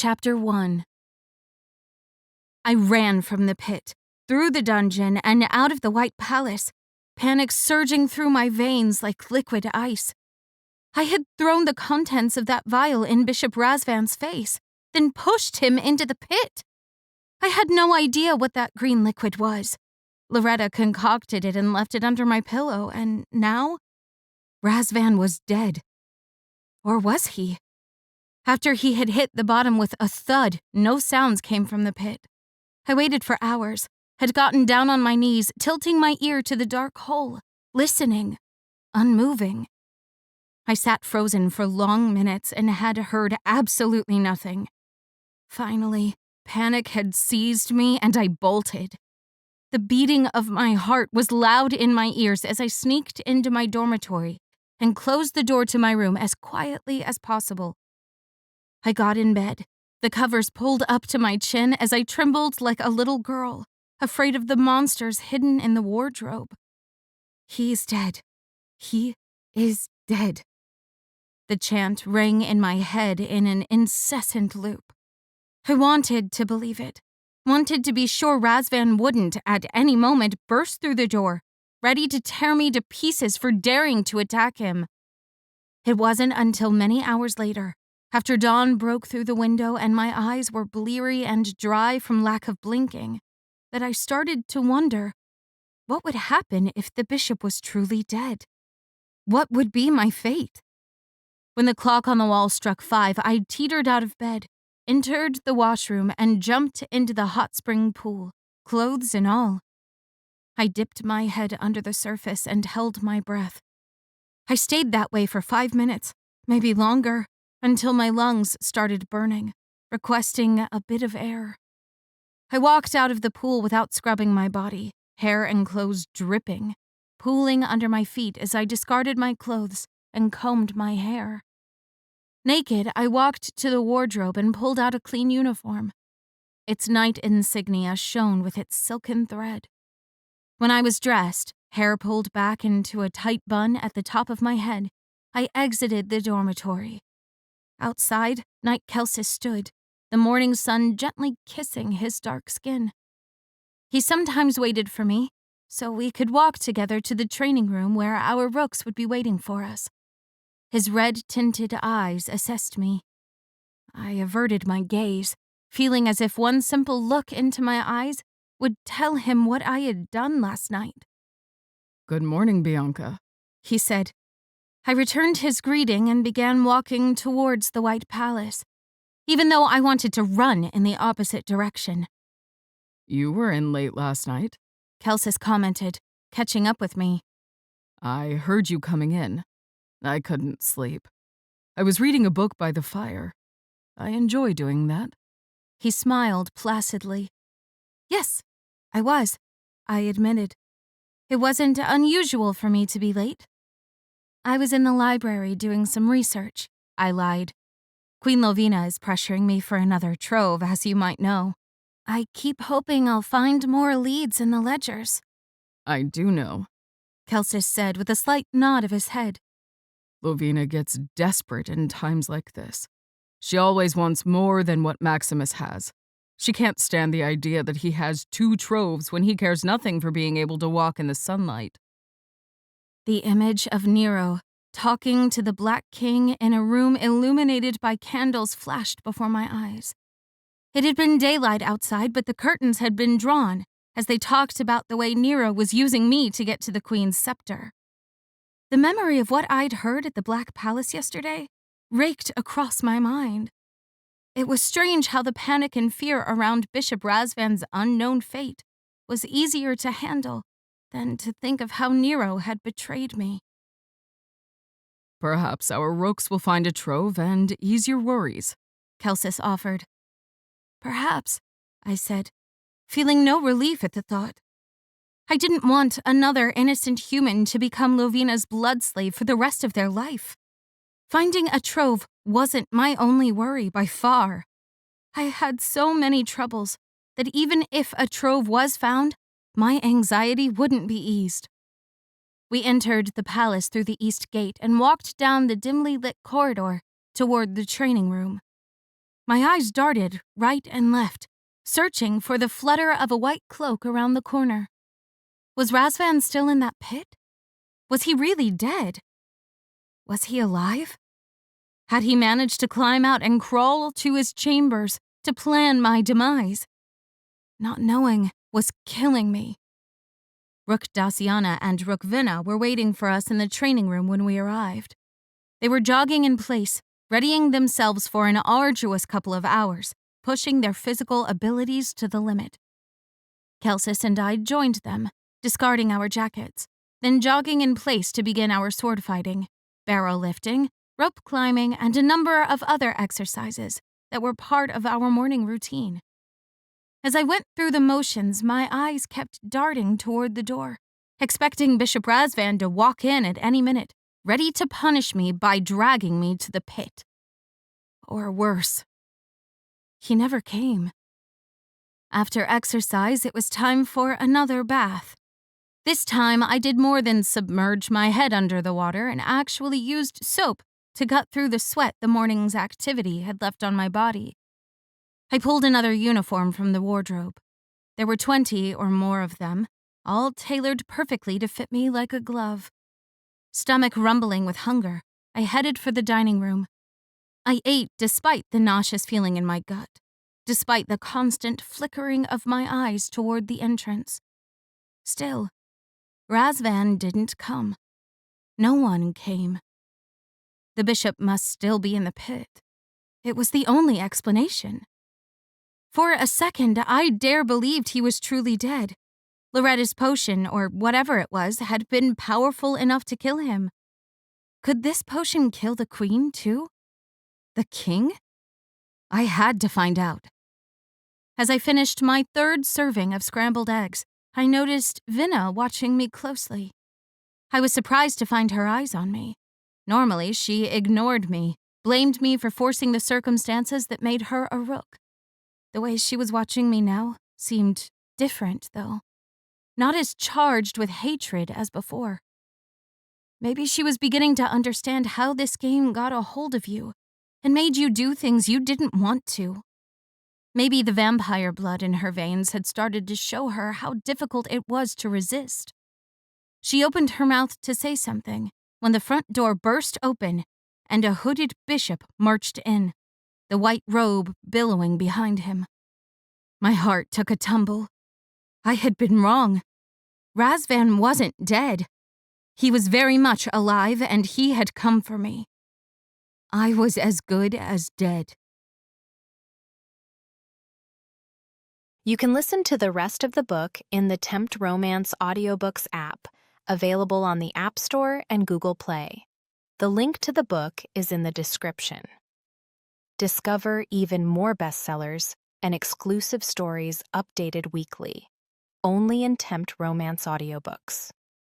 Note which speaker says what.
Speaker 1: Chapter 1. I ran from the pit, through the dungeon, and out of the White Palace, panic surging through my veins like liquid ice. I had thrown the contents of that vial in Bishop Razvan's face, then pushed him into the pit. I had no idea what that green liquid was. Loretta concocted it and left it under my pillow, and now? Razvan was dead. Or was he? After he had hit the bottom with a thud, no sounds came from the pit. I waited for hours, had gotten down on my knees, tilting my ear to the dark hole, listening, unmoving. I sat frozen for long minutes and had heard absolutely nothing. Finally, panic had seized me and I bolted. The beating of my heart was loud in my ears as I sneaked into my dormitory and closed the door to my room as quietly as possible. I got in bed, the covers pulled up to my chin as I trembled like a little girl, afraid of the monsters hidden in the wardrobe. He's dead. He is dead. The chant rang in my head in an incessant loop. I wanted to believe it, wanted to be sure Razvan wouldn't, at any moment, burst through the door, ready to tear me to pieces for daring to attack him. It wasn't until many hours later, after dawn broke through the window and my eyes were bleary and dry from lack of blinking, that I started to wonder, what would happen if the bishop was truly dead? What would be my fate? When the clock on the wall struck 5, I teetered out of bed, entered the washroom, and jumped into the hot spring pool, clothes and all. I dipped my head under the surface and held my breath. I stayed that way for 5 minutes, maybe longer, until my lungs started burning, requesting a bit of air. I walked out of the pool without scrubbing my body, hair and clothes dripping, pooling under my feet as I discarded my clothes and combed my hair. Naked, I walked to the wardrobe and pulled out a clean uniform. Its knight insignia shone with its silken thread. When I was dressed, hair pulled back into a tight bun at the top of my head, I exited the dormitory. Outside, Knight Kelsis stood, the morning sun gently kissing his dark skin. He sometimes waited for me, so we could walk together to the training room where our rooks would be waiting for us. His red-tinted eyes assessed me. I averted my gaze, feeling as if one simple look into my eyes would tell him what I had done last night.
Speaker 2: "Good morning, Bianca,"
Speaker 1: he said. I returned his greeting and began walking towards the White Palace, even though I wanted to run in the opposite direction.
Speaker 2: "You were in late last night,"
Speaker 1: Kelsis commented, catching up with me.
Speaker 2: "I heard you coming in. I couldn't sleep. I was reading a book by the fire. I enjoy doing that."
Speaker 1: He smiled placidly. Yes, I was, I admitted. It wasn't unusual for me to be late. I was in the library doing some research, I lied. Queen Lovina is pressuring me for another trove, as you might know. I keep hoping I'll find more leads in the ledgers.
Speaker 2: "I do know,"
Speaker 1: Kelsis said with a slight nod of his head.
Speaker 2: "Lovina gets desperate in times like this. She always wants more than what Maximus has. She can't stand the idea that he has 2 troves when he cares nothing for being able to walk in the sunlight."
Speaker 1: The image of Nyro talking to the Black King in a room illuminated by candles flashed before my eyes. It had been daylight outside, but the curtains had been drawn as they talked about the way Nyro was using me to get to the Queen's scepter. The memory of what I'd heard at the Black Palace yesterday raked across my mind. It was strange how the panic and fear around Bishop Razvan's unknown fate was easier to handle than to think of how Nyro had betrayed me.
Speaker 2: "Perhaps our rooks will find a trove and ease your worries,"
Speaker 1: Kelsis offered. Perhaps, I said, feeling no relief at the thought. I didn't want another innocent human to become Lovina's blood slave for the rest of their life. Finding a trove wasn't my only worry by far. I had so many troubles that even if a trove was found, my anxiety wouldn't be eased. We entered the palace through the east gate and walked down the dimly lit corridor toward the training room. My eyes darted right and left, searching for the flutter of a white cloak around the corner. Was Razvan still in that pit? Was he really dead? Was he alive? Had he managed to climb out and crawl to his chambers to plan my demise? Not knowing was killing me. Rook Daciana and Rook Vina were waiting for us in the training room when we arrived. They were jogging in place, readying themselves for an arduous couple of hours, pushing their physical abilities to the limit. Kelsis and I joined them, discarding our jackets, then jogging in place to begin our sword fighting, barrel lifting, rope climbing, and a number of other exercises that were part of our morning routine. As I went through the motions, my eyes kept darting toward the door, expecting Bishop Razvan to walk in at any minute, ready to punish me by dragging me to the pit. Or worse. He never came. After exercise, it was time for another bath. This time, I did more than submerge my head under the water and actually used soap to cut through the sweat the morning's activity had left on my body. I pulled another uniform from the wardrobe. There were 20 or more of them, all tailored perfectly to fit me like a glove. Stomach rumbling with hunger, I headed for the dining room. I ate despite the nauseous feeling in my gut, despite the constant flickering of my eyes toward the entrance. Still, Razvan didn't come. No one came. The bishop must still be in the pit. It was the only explanation. For a second, I dare believed he was truly dead. Loretta's potion, or whatever it was, had been powerful enough to kill him. Could this potion kill the queen, too? The king? I had to find out. As I finished my third serving of scrambled eggs, I noticed Vina watching me closely. I was surprised to find her eyes on me. Normally, she ignored me, blamed me for forcing the circumstances that made her a rook. The way she was watching me now seemed different, though. Not as charged with hatred as before. Maybe she was beginning to understand how this game got a hold of you and made you do things you didn't want to. Maybe the vampire blood in her veins had started to show her how difficult it was to resist. She opened her mouth to say something when the front door burst open and a hooded bishop marched in, the white robe billowing behind him. My heart took a tumble. I had been wrong. Razvan wasn't dead. He was very much alive, and he had come for me. I was as good as dead.
Speaker 3: You can listen to the rest of the book in the Tempt Romance audiobooks app, available on the App Store and Google Play. The link to the book is in the description. Discover even more bestsellers and exclusive stories updated weekly, only in Tempt Romance audiobooks.